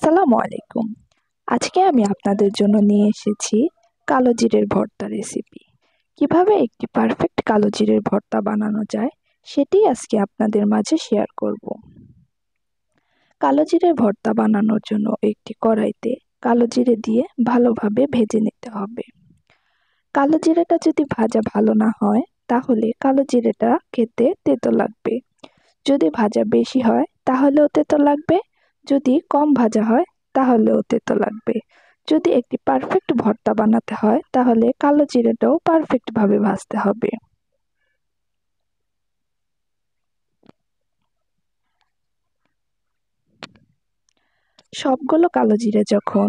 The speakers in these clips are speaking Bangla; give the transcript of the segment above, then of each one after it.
আসসালামু আলাইকুম। আজকে আমি আপনাদের জন্য নিয়ে এসেছি কালো জিরের ভর্তা রেসিপি। কিভাবে একটি পারফেক্ট কালো জিরের ভর্তা বানানো যায় সেটি আজকে আপনাদের মাঝে শেয়ার করব। কালো জিরের ভর্তা বানানোর জন্য একটি কড়াইতে কালো জিরে দিয়ে ভালোভাবে ভেজে নিতে হবে। কালো জিরেটা যদি ভাজা ভালো না হয় তাহলে কালো জিরেটা খেতে তেতো লাগবে। যদি ভাজা বেশি হয় তাহলেও তেতো লাগবে, যদি কম ভাজা হয় তাহলেও তেতো লাগবে। যদি একটি পারফেক্ট ভর্তা বানাতে হয় তাহলে কালো জিরেটাও পারফেক্ট ভাবে ভাজতে হবে। সবগুলো কালো জিরে যখন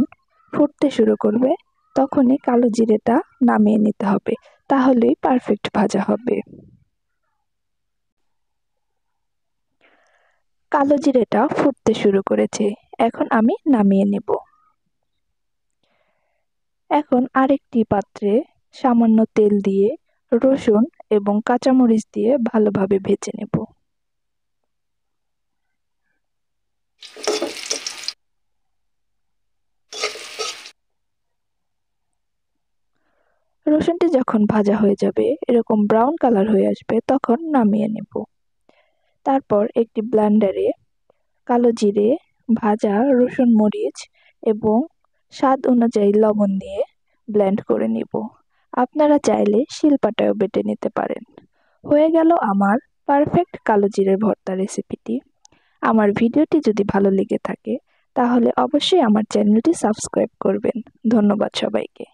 ফুটতে শুরু করবে তখনই কালো জিরেটা নামিয়ে নিতে হবে, তাহলেই পারফেক্ট ভাজা হবে। কালো জিরেটা ফুটতে শুরু করেছে, এখন আমি নামিয়ে নেব। এখন আরেকটি পাত্রে সামান্য তেল দিয়ে রসুন এবং কাঁচামরিচ দিয়ে ভালোভাবে ভেজে নেব। রসুনটি যখন ভাজা হয়ে যাবে, এরকম ব্রাউন কালার হয়ে আসবে, তখন নামিয়ে নেব। তারপর একটি ব্লেন্ডারে কালো জিরে, ভাজা রসুন মরিচ এবং স্বাদ অনুযায়ী লবণ দিয়ে ব্লেন্ড করে নিব। আপনারা চাইলে শিলপাটায়ও বেটে নিতে পারেন। হয়ে গেল আমার পারফেক্ট কালো জিরের ভর্তা রেসিপিটি। আমার ভিডিওটি যদি ভালো লেগে থাকে তাহলে অবশ্যই আমার চ্যানেলটি সাবস্ক্রাইব করবেন। ধন্যবাদ সবাইকে।